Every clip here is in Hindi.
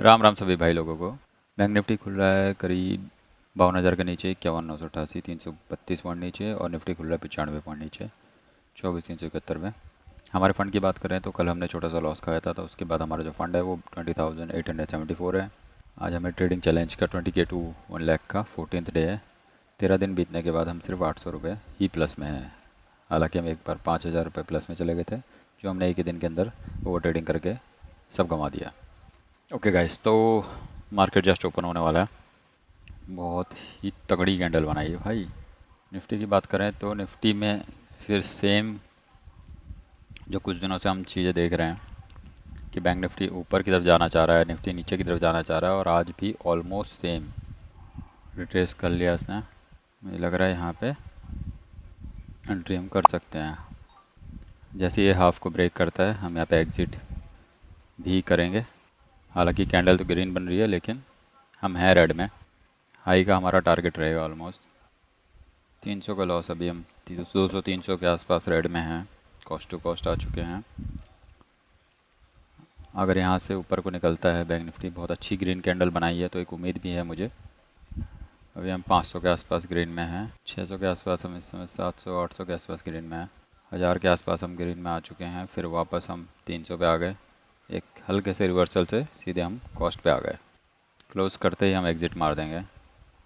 राम राम सभी भाई लोगों को। बैंक निफ्टी खुल रहा है करीब 52,000 के नीचे, 51,988, 332 पॉइंट नीचे, और निफ्टी खुल रहा है 95 पॉइंट नीचे, 24,371 में। हमारे फंड की बात करें तो कल हमने छोटा सा लॉस खाया था, तो उसके बाद हमारा जो फंड है वो 20,874 है। आज हमें ट्रेडिंग चैलेंज का 20K टू 1 लाख का 14th डे है। 13 दिन बीतने के बाद हम सिर्फ 800 रुपये ही प्लस में हैं। हालांकि हम एक बार 5,000 रुपये प्लस में चले गए थे, जो हमने एक ही दिन के अंदर ओवर ट्रेडिंग करके सब गंवा दिया। ओके गाइस, तो मार्केट जस्ट ओपन होने वाला है। बहुत ही तगड़ी कैंडल बनाई है भाई। निफ्टी की बात करें तो निफ्टी में फिर सेम जो कुछ दिनों से हम चीज़ें देख रहे हैं कि बैंक निफ्टी ऊपर की तरफ जाना चाह रहा है, निफ्टी नीचे की तरफ जाना चाह रहा है, और आज भी ऑलमोस्ट सेम रिट्रेस कर लिया इसने। मुझे लग रहा है यहाँ पे एंट्री हम कर सकते हैं। जैसे ये हाफ को ब्रेक करता है हम यहाँ पे एग्जिट भी करेंगे। हालांकि कैंडल तो ग्रीन बन रही है, लेकिन हम हैं रेड में। हाई का हमारा टारगेट रहेगा ऑलमोस्ट 300 का लॉस। अभी हम 200-300 के आसपास रेड में हैं, कॉस्ट टू कॉस्ट आ चुके हैं। अगर यहाँ से ऊपर को निकलता है बैंक निफ्टी, बहुत अच्छी ग्रीन कैंडल बनाई है, तो एक उम्मीद भी है मुझे। अभी हम 500 के आसपास ग्रीन में हैं, 600 के आसपास हम इस समय, 700-800 के आसपास ग्रीन में हैं, 1000 के आसपास हम ग्रीन में आ चुके हैं। फिर वापस हम 300 पे आ गए, एक हल्के से रिवर्सल से सीधे हम कॉस्ट पे आ गए। क्लोज करते ही हम एग्जिट मार देंगे।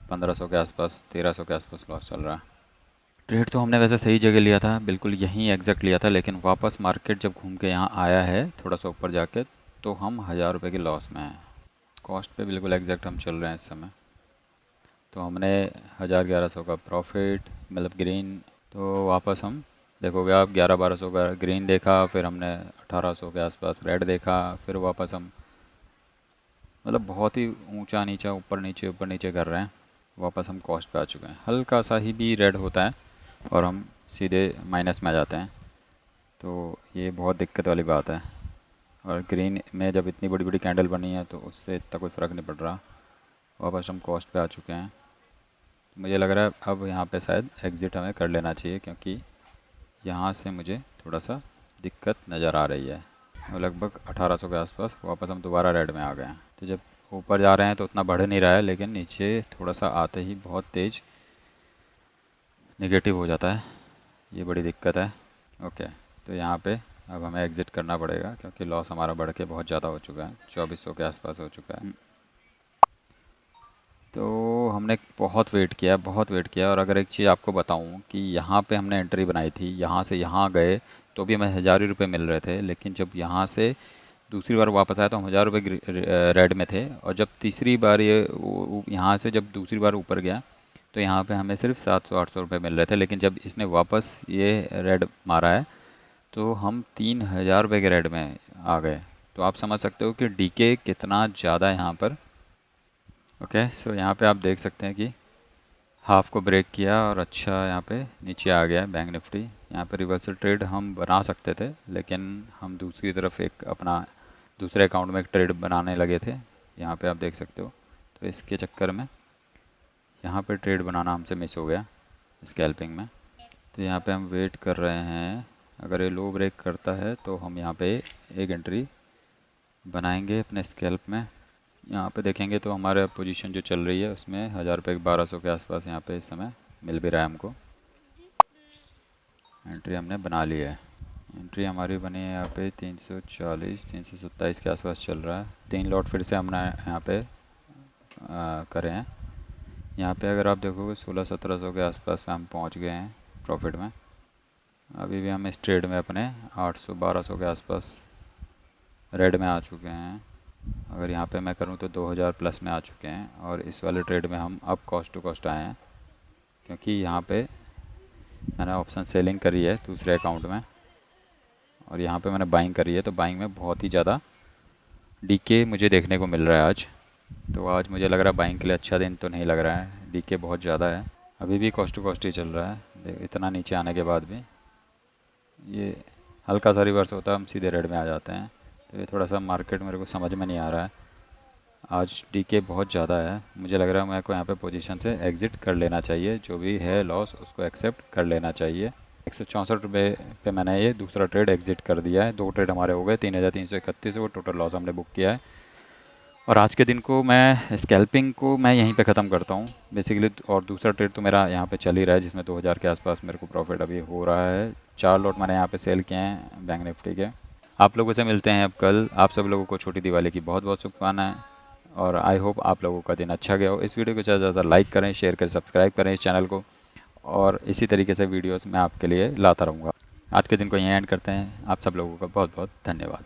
1500 के आसपास, 1300 के आसपास लॉस चल रहा है। ट्रेड तो हमने वैसे सही जगह लिया था, बिल्कुल यहीं एग्जैक्ट लिया था, लेकिन वापस मार्केट जब घूम के यहाँ आया है थोड़ा सा ऊपर जाके, तो हम 1000 रुपये के लॉस में हैं। कॉस्ट पे बिल्कुल एग्जैक्ट हम चल रहे हैं इस समय। तो हमने 1100 का प्रॉफिट, मतलब ग्रीन। तो वापस हम, देखोगे आप, 1100-1200 का ग्रीन देखा, फिर हमने 1800 के आसपास रेड देखा, फिर वापस हम, मतलब बहुत ही ऊंचा नीचा, ऊपर नीचे कर रहे हैं। वापस हम कॉस्ट पे आ चुके हैं। हल्का सा ही भी रेड होता है और हम सीधे माइनस में आ जाते हैं। तो ये बहुत दिक्कत वाली बात है। और ग्रीन में जब इतनी बड़ी बड़ी कैंडल बनी है तो उससे इतना कोई फ़र्क नहीं पड़ रहा। वापस हम कॉस्ट पे आ चुके हैं। मुझे लग रहा है अब यहाँ पे शायद एग्ज़िट हमें कर लेना चाहिए, क्योंकि यहाँ से मुझे थोड़ा सा दिक्कत नज़र आ रही है। और लगभग 1800 के आसपास वापस हम दोबारा रेड में आ गए हैं। तो जब ऊपर जा रहे हैं तो उतना बढ़ नहीं रहा है, लेकिन नीचे थोड़ा सा आते ही बहुत तेज़ नेगेटिव हो जाता है। ये बड़ी दिक्कत है। ओके, तो यहाँ पे अब हमें एग्ज़िट करना पड़ेगा, क्योंकि लॉस हमारा बढ़ के बहुत ज़्यादा हो चुका है, 2400 के आसपास हो चुका है। तो हमने बहुत वेट किया, बहुत वेट किया। और अगर एक चीज़ आपको बताऊं कि यहाँ पे हमने एंट्री बनाई थी, यहाँ से यहाँ गए तो भी हमें 1000 ही रुपये मिल रहे थे, लेकिन जब यहाँ से दूसरी बार वापस आया तो हम 1000 रुपये रेड में थे। और जब तीसरी बार ये यहाँ से जब दूसरी बार ऊपर गया तो यहाँ पे हमें सिर्फ 700-800 रुपये मिल रहे थे, लेकिन जब इसने वापस ये रेड मारा है तो हम 3000 रुपये के रेड में आ गए। तो आप समझ सकते हो कि डीके कितना ज़्यादा है यहाँ पर। ओके, सो यहाँ पे आप देख सकते हैं कि हाफ को ब्रेक किया और अच्छा यहाँ पे नीचे आ गया है बैंक निफ्टी। यहाँ पे रिवर्सल ट्रेड हम बना सकते थे, लेकिन हम दूसरी तरफ एक अपना दूसरे अकाउंट में एक ट्रेड बनाने लगे थे। यहाँ पे आप देख सकते हो। तो इसके चक्कर में यहाँ पे ट्रेड बनाना हमसे मिस हो गया स्कैल्पिंग में। तो यहाँ पे हम वेट कर रहे हैं। अगर ये लो ब्रेक करता है तो हम यहाँ पे एक एंट्री बनाएंगे अपने स्कैल्प में। यहाँ पे देखेंगे तो हमारे पोजीशन जो चल रही है उसमें 1000 रुपये 1200 के आसपास यहाँ पे इस समय मिल भी रहा है हमको। एंट्री हमने बना ली है। एंट्री हमारी बनी है यहाँ पे 340, 327 के आसपास चल रहा है। 3 लॉट फिर से हमने यहाँ पे करे हैं। यहाँ पे अगर आप देखोगे 1600-1700 के आसपास में हम पहुँच गए हैं प्रॉफिट में। अभी भी हम इस ट्रेड में अपने 800-1200 के आसपास रेड में आ चुके हैं। अगर यहाँ पे मैं करूँ तो 2000 प्लस में आ चुके हैं। और इस वाले ट्रेड में हम अब कॉस्ट टू कॉस्ट आए हैं, क्योंकि यहाँ पे मैंने ऑप्शन सेलिंग करी है दूसरे अकाउंट में, और यहाँ पे मैंने बाइंग करी है। तो बाइंग में बहुत ही ज़्यादा डीके मुझे देखने को मिल रहा है आज। तो आज मुझे लग रहा है बाइंग के लिए अच्छा दिन तो नहीं लग रहा है, डीके बहुत ज़्यादा है। अभी भी कॉस्ट टू कॉस्ट ही चल रहा है, इतना नीचे आने के बाद भी। ये हल्का सा रिवर्स होता है हम सीधे रेड में आ जाते हैं। तो ये थोड़ा सा मार्केट मेरे को समझ में नहीं आ रहा है। आज डीके बहुत ज़्यादा है। मुझे लग रहा है मेरे को यहाँ पे पोजीशन से एग्ज़िट कर लेना चाहिए, जो भी है लॉस उसको एक्सेप्ट कर लेना चाहिए। 164 रुपये पे मैंने ये दूसरा ट्रेड एग्ज़िट कर दिया है। 2 ट्रेड हमारे हो गए, 3331 वो टोटल लॉस हमने बुक किया है। और आज के दिन को मैं स्कैल्पिंग को मैं यहीं पे ख़त्म करता हूँ बेसिकली। और दूसरा ट्रेड तो मेरा यहाँ पे चल ही रहा है जिसमें 2000 के आसपास मेरे को प्रॉफिट अभी हो रहा है। 4 लॉट मैंने यहाँ पे सेल किए हैं बैंक निफ्टी के। आप लोगों से मिलते हैं अब कल। आप सब लोगों को छोटी दिवाली की बहुत बहुत शुभकामनाएं। और आई होप आप लोगों का दिन अच्छा गया हो। इस वीडियो को ज़्यादा से ज़्यादा लाइक करें, शेयर करें, सब्सक्राइब करें इस चैनल को। और इसी तरीके से वीडियोस मैं आपके लिए लाता रहूँगा। आज के दिन को यहीं एंड करते हैं। आप सब लोगों का बहुत बहुत धन्यवाद।